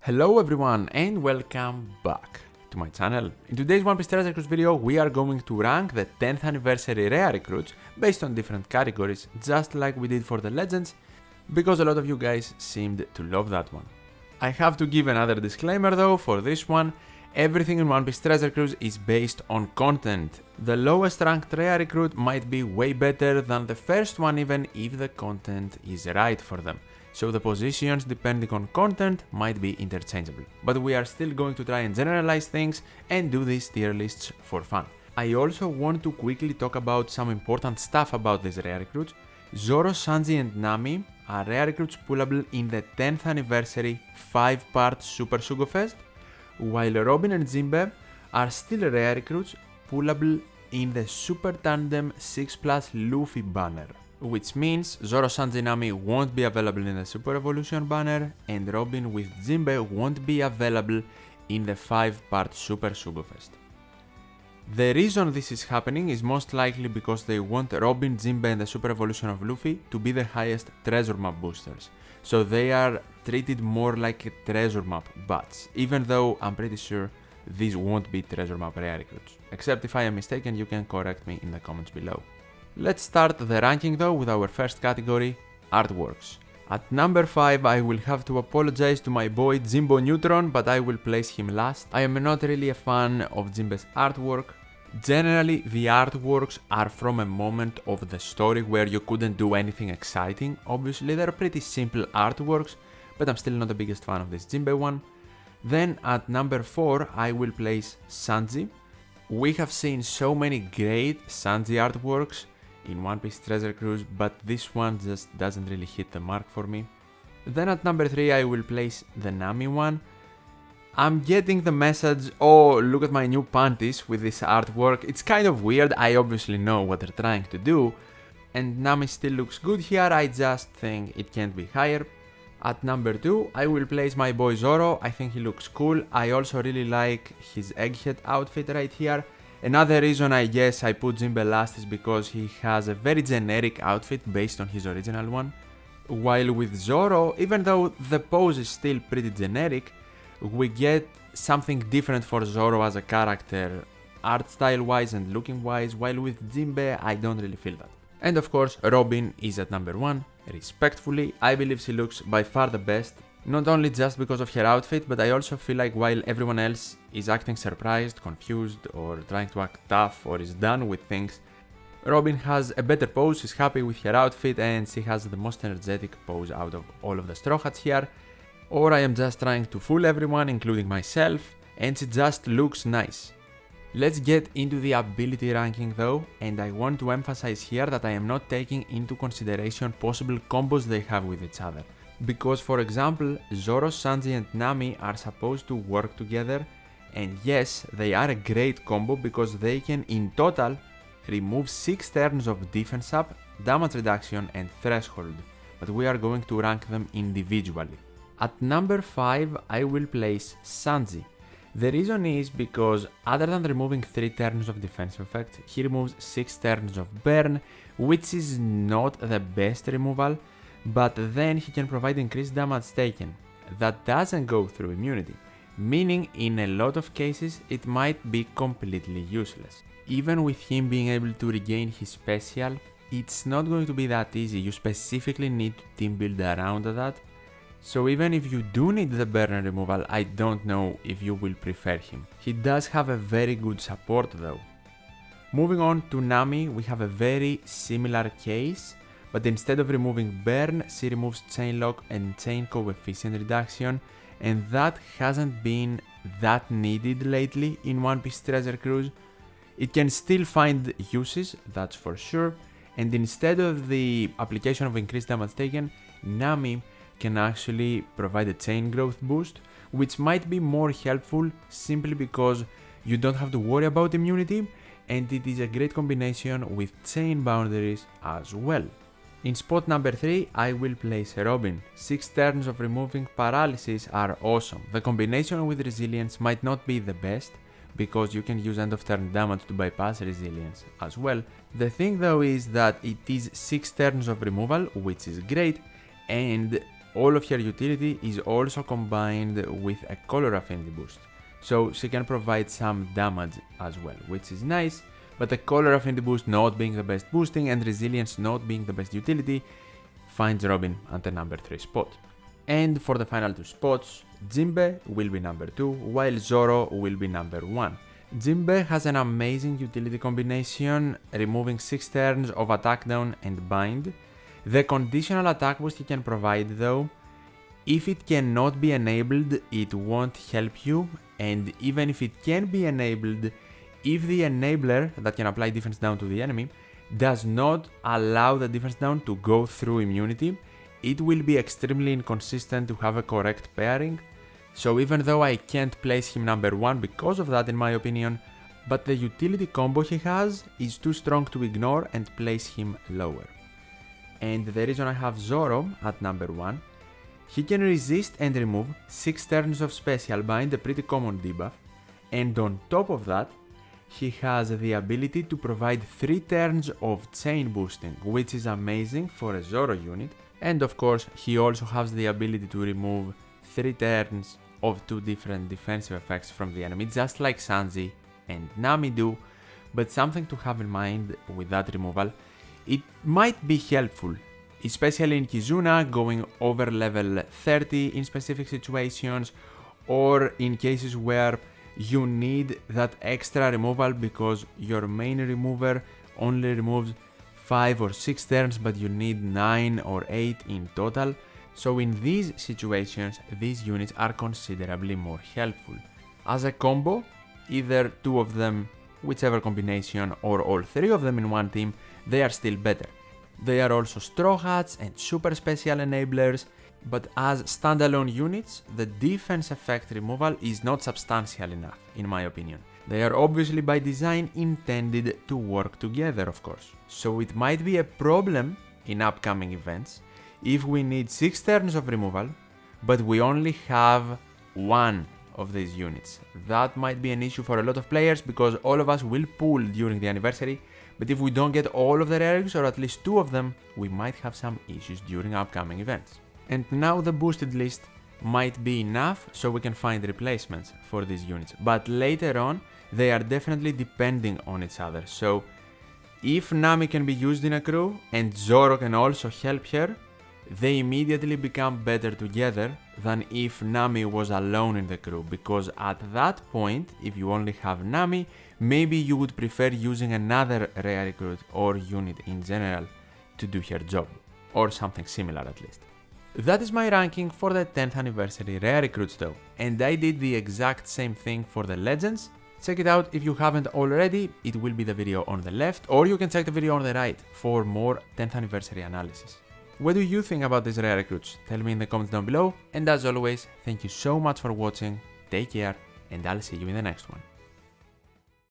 Hello everyone and welcome back to my channel. In today's One Piece Treasure Cruise video we are going to rank the 10th anniversary rare recruits based on different categories, just like we did for the legends, because a lot of you guys seemed to love that one. I have to give another disclaimer though for this one. Everything in One Piece Treasure Cruise is based on content. The lowest ranked rare recruit might be way better than the first one even if the content is right for them. So the positions depending on content might be interchangeable. But we are still going to try and generalize things and do these tier lists for fun. I also want to quickly talk about some important stuff about these rare recruits. Zoro, Sanji and Nami are rare recruits pullable in the 10th anniversary 5-part Super Sugo Fest, while Robin and Jinbe are still rare recruits pullable in the Super Tandem 6+ Luffy banner, which means Zoro, Sanji, Nami won't be available in the Super Evolution banner and Robin with Jinbe won't be available in the 5-part Super Sugo Fest. The reason this is happening is most likely because they want Robin, Jinbe and the Super Evolution of Luffy to be the highest treasure map boosters. So they are treated more like a treasure map bats, even though I'm pretty sure these won't be treasure map rare recruits. Except if I am mistaken, you can correct me in the comments below. Let's start the ranking though with our first category, artworks. At number 5 I will have to apologize to my boy Jimbo Neutron, but I will place him last. I am not really a fan of Jimbe's artwork. Generally the artworks are from a moment of the story where you couldn't do anything exciting. Obviously they're pretty simple artworks, but I'm still not the biggest fan of this Jinbe one. Then at number 4 I will place Sanji. We have seen so many great Sanji artworks in One Piece Treasure Cruise, but this one just doesn't really hit the mark for me. Then at number 3 I will place the Nami one. I'm getting the message, oh look at my new panties with this artwork. It's kind of weird, I obviously know what they're trying to do, and Nami still looks good here, I just think it can't be higher. At number 2 I will place my boy Zoro. I think he looks cool. I also really like his egghead outfit right here. Another reason I guess I put Jinbe last is because he has a very generic outfit based on his original one. While with Zoro, even though the pose is still pretty generic, we get something different for Zoro as a character, art style wise and looking wise, while with Jinbe I don't really feel that. And of course Robin is at number 1, respectfully. I believe she looks by far the best, not only just because of her outfit, but I also feel like while everyone else is acting surprised, confused or trying to act tough or is done with things, Robin has a better pose, she's happy with her outfit and she has the most energetic pose out of all of the Straw Hats here. Or I am just trying to fool everyone, including myself, and she just looks nice. Let's get into the ability ranking though, and I want to emphasize here that I am not taking into consideration possible combos they have with each other. Because for example, Zoro, Sanji and Nami are supposed to work together, and yes, they are a great combo because they can in total remove 6 turns of defense up, damage reduction and threshold, but we are going to rank them individually. At number 5 I will place Sanji. The reason is because other than removing 3 turns of defensive effect, he removes 6 turns of burn, which is not the best removal, but then he can provide increased damage taken. That doesn't go through immunity, meaning in a lot of cases it might be completely useless. Even with him being able to regain his special, it's not going to be that easy, you specifically need to team build around that. So even if you do need the burn removal, I don't know if you will prefer him. He does have a very good support though. Moving on to Nami, we have a very similar case, but instead of removing burn, she removes chain lock and chain coefficient reduction, and that hasn't been that needed lately in One Piece Treasure Cruise. It can still find uses, that's for sure, and instead of the application of increased damage taken, Nami can actually provide a chain growth boost, which might be more helpful simply because you don't have to worry about immunity, and it is a great combination with chain boundaries as well. In spot number 3 I will place Robin. 6 turns of removing paralysis are awesome. The combination with resilience might not be the best, because you can use end of turn damage to bypass resilience as well. The thing though is that it is 6 turns of removal, which is great, and all of her utility is also combined with a color affinity boost. So she can provide some damage as well, which is nice, but the color affinity boost not being the best boosting and resilience not being the best utility finds Robin at the number 3 spot. And for the final 2 spots, Jinbe will be number 2, while Zoro will be number 1. Jinbe has an amazing utility combination, removing 6 turns of attack down and bind. The conditional attack boost he can provide though, if it cannot be enabled, it won't help you, and even if it can be enabled, if the enabler that can apply defense down to the enemy does not allow the defense down to go through immunity, it will be extremely inconsistent to have a correct pairing. So even though I can't place him number 1 because of that in my opinion, but the utility combo he has is too strong to ignore and place him lower. And the reason I have Zoro at number 1, he can resist and remove 6 turns of special bind, a pretty common debuff, and on top of that, he has the ability to provide 3 turns of chain boosting, which is amazing for a Zoro unit, and of course he also has the ability to remove 3 turns of 2 different defensive effects from the enemy, just like Sanji and Nami do, but something to have in mind with that removal, it might be helpful, especially in Kizuna going over level 30 in specific situations, or in cases where you need that extra removal because your main remover only removes 5 or 6 turns but you need 9 or 8 in total. So in these situations, these units are considerably more helpful. As a combo, either 2 of them, whichever combination, or all 3 of them in one team, they are still better. They are also Straw Hats and super special enablers, but as standalone units, the defense effect removal is not substantial enough, in my opinion. They are obviously by design intended to work together, of course. So it might be a problem in upcoming events if we need 6 turns of removal, but we only have 1 of these units. That might be an issue for a lot of players because all of us will pull during the anniversary, but if we don't get all of the rares or at least 2 of them, we might have some issues during upcoming events. And now the boosted list might be enough so we can find replacements for these units, but later on they are definitely depending on each other. So if Nami can be used in a crew and Zoro can also help her, they immediately become better together than if Nami was alone in the crew, because at that point, if you only have Nami, maybe you would prefer using another rare recruit or unit in general to do her job, or something similar at least. That is my ranking for the 10th anniversary rare recruits though, and I did the exact same thing for the legends. Check it out if you haven't already, it will be the video on the left, or you can check the video on the right for more 10th anniversary analysis. What do you think about these rare recruits? Tell me in the comments down below, and as always, thank you so much for watching, take care, and I'll see you in the next one.